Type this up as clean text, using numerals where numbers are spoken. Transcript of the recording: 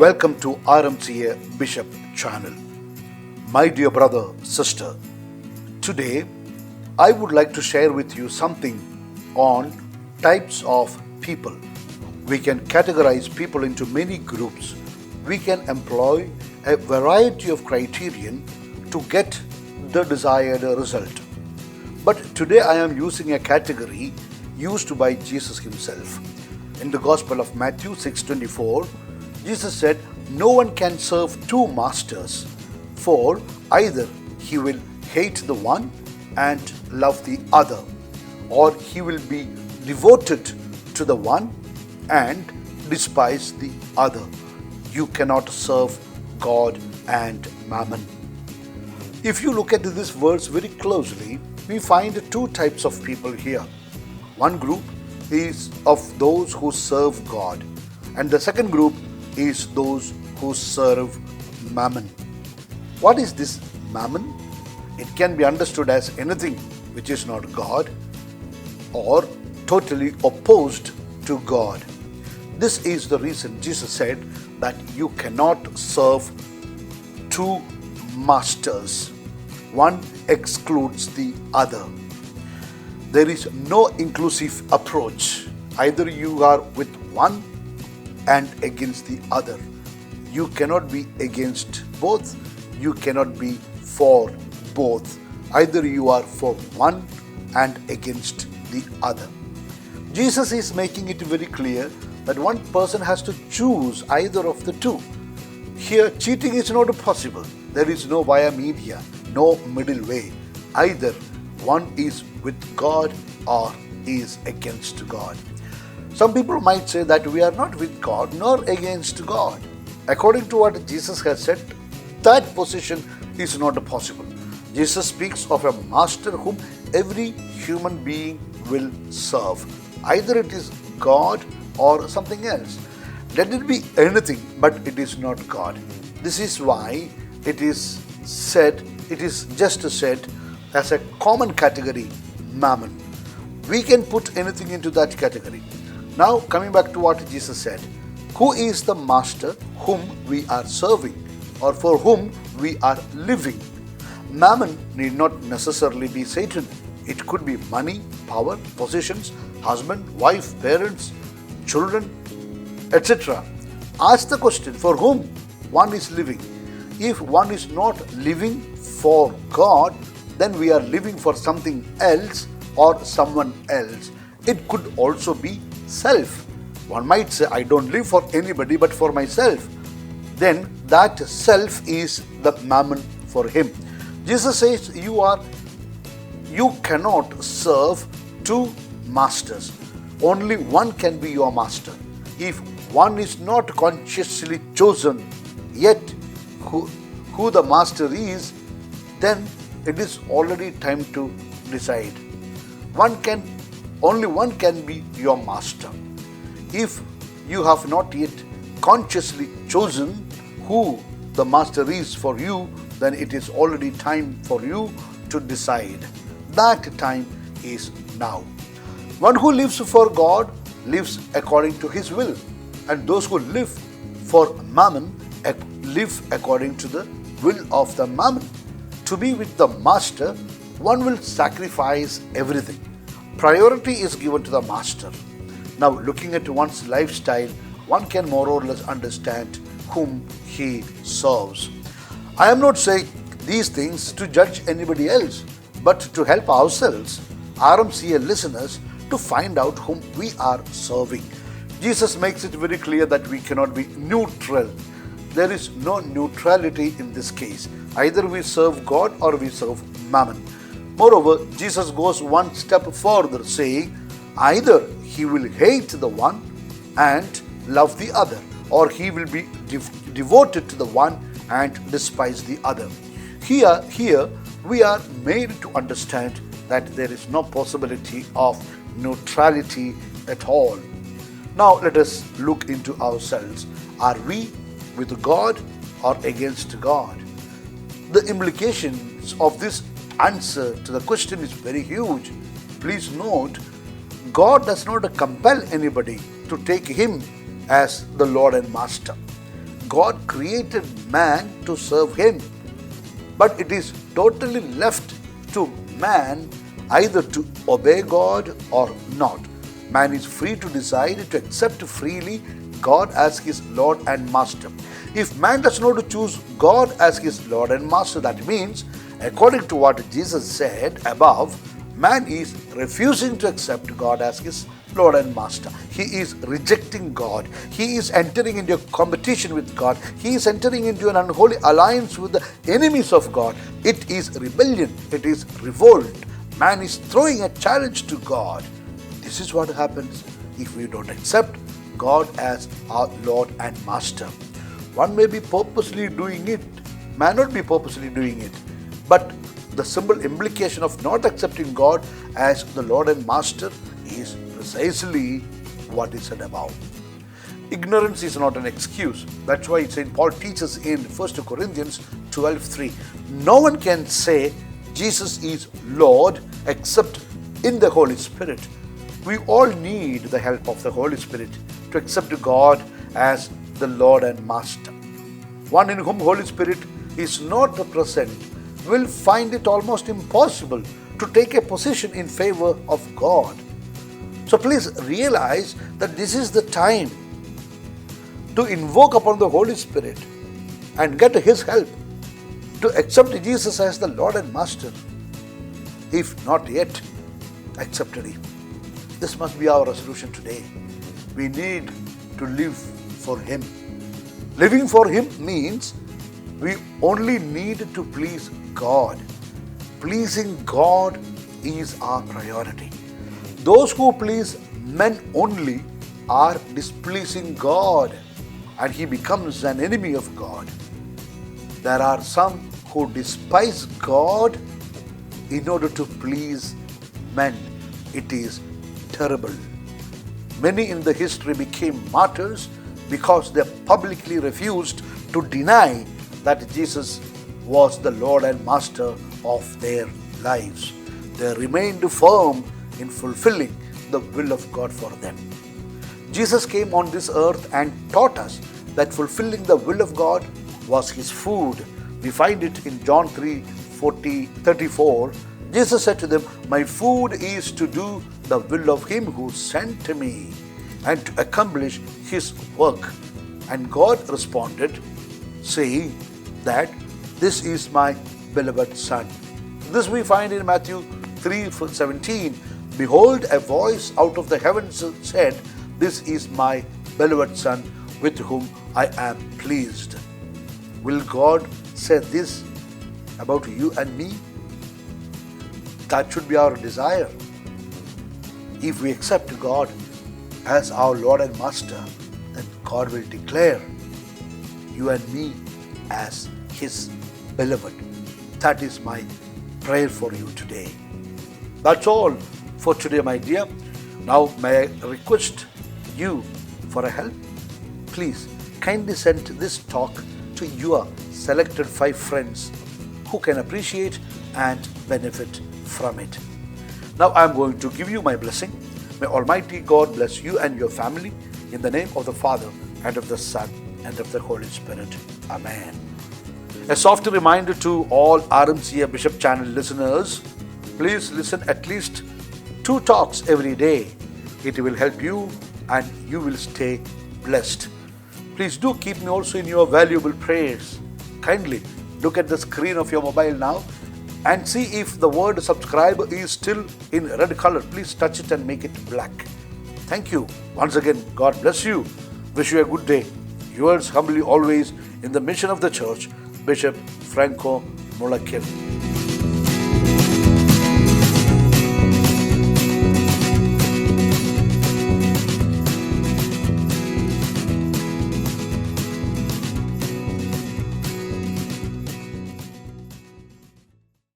Welcome to RMCA Bishop channel. My dear brother, sister, today I would like to share with you something on types of people. We can categorize people into many groups. We can employ a variety of criterion to get the desired result. But today I am using a category used by Jesus himself. In the Gospel of Matthew 6:24, Jesus said, "No one can serve two masters, for either he will hate the one and love the other, or he will be devoted to the one and despise the other. You cannot serve God and mammon." If you look at this verse very closely, we find two types of people here. One group is of those who serve God, and the second group is those who serve mammon. What is this mammon? It can be understood as anything which is not God or totally opposed to God. This is the reason Jesus said that you cannot serve two masters. One excludes the other. There is no inclusive approach. Either you are with one and against the other. You cannot be against both. You cannot be for both. Either you are for one and against the other. Jesus is making it very clear that one person has to choose either of the two. Here, cheating is not possible. There is no via media, no middle way. Either one is with God or is against God. Some people might say that we are not with God nor against God. According to what Jesus has said, that position is not possible. Jesus speaks of a master whom every human being will serve. Either it is God or something else. Let it be anything, but it is not God. This is why it is just said as a common category, mammon. We can put anything into that category. Now, coming back to what Jesus said, who is the master whom we are serving or for whom we are living? Mammon need not necessarily be Satan. It could be money, power, possessions, husband, wife, parents, children, etc. Ask the question, for whom one is living. If one is not living for God, then we are living for something else or someone else. It could also be self. One might say, I don't live for anybody but for myself. Then that self is the mammon for him. Jesus says you cannot serve two masters. Only one can be your master. If one is not consciously chosen yet who the master is, then it is already time to decide. Only one can be your master. If you have not yet consciously chosen who the master is for you, then it is already time for you to decide. That time is now. One who lives for God lives according to his will, and those who live for mammon live according to the will of the mammon. To be with the master, one will sacrifice everything. Priority is given to the master. Now, looking at one's lifestyle, one can more or less understand whom he serves. I am not saying these things to judge anybody else, but to help ourselves, RMCA listeners, to find out whom we are serving. Jesus makes it very clear that we cannot be neutral. There is no neutrality in this case. Either we serve God or we serve mammon. Moreover, Jesus goes one step further, saying, either he will hate the one and love the other, or he will be devoted to the one and despise the other. Here we are made to understand that there is no possibility of neutrality at all. Now let us look into ourselves. Are we with God or against God? The implications of this answer to the question is very huge. Please note, God does not compel anybody to take him as the Lord and Master. God created man to serve Him, but it is totally left to man either to obey God or not. Man is free to decide to accept freely God as his Lord and Master. If man does not choose God as his Lord and Master, that means, according to what Jesus said above, man is refusing to accept God as his Lord and Master. He is rejecting God. He is entering into a competition with God. He is entering into an unholy alliance with the enemies of God. It is rebellion. It is revolt. Man is throwing a challenge to God. This is what happens if we don't accept God as our Lord and Master. One may be purposely doing it, may not be purposely doing it, but the simple implication of not accepting God as the Lord and Master is precisely what is said above. Ignorance is not an excuse. That's why St. Paul teaches in 1 Corinthians 12:3. No one can say Jesus is Lord except in the Holy Spirit. We all need the help of the Holy Spirit to accept God as the Lord and Master. One in whom Holy Spirit is not present will find it almost impossible to take a position in favor of God. So please realize that this is the time to invoke upon the Holy Spirit and get His help to accept Jesus as the Lord and Master, if not yet accepted Him. This must be our resolution today. We need to live for Him. Living for Him means we only need to please God. Pleasing God is our priority. Those who please men only are displeasing God, and He becomes an enemy of God. There are some who despise God in order to please men. It is terrible. Many in the history became martyrs because they publicly refused to deny that Jesus was the Lord and Master of their lives. They remained firm in fulfilling the will of God for them. Jesus came on this earth and taught us that fulfilling the will of God was His food. We find it in John 3:34. Jesus said to them, "My food is to do the will of Him who sent me and to accomplish His work." And God responded, saying that this is my beloved Son. This we find in Matthew 3:17. Behold, a voice out of the heavens said, "This is my beloved Son, with whom I am pleased." Will God say this about you and me? That should be our desire. If we accept God as our Lord and Master, then God will declare you and me as His beloved. That is my prayer for you today. That's all for today, my dear. Now, may I request you for a help? Please kindly send this talk to your selected 5 friends who can appreciate and benefit from it. Now I am going to give you my blessing. May Almighty God bless you and your family in the name of the Father and of the Son and of the Holy Spirit. Amen. A soft reminder to all RMCA Bishop Channel listeners, please listen at least 2 talks every day. It will help you and you will stay blessed. Please do keep me also in your valuable prayers. Kindly look at the screen of your mobile now and see if the word subscribe is still in red color. Please touch it and make it black. Thank you. Once again, God bless you. Wish you a good day. Yours humbly always in the mission of the church, Bishop Franco Mullakil.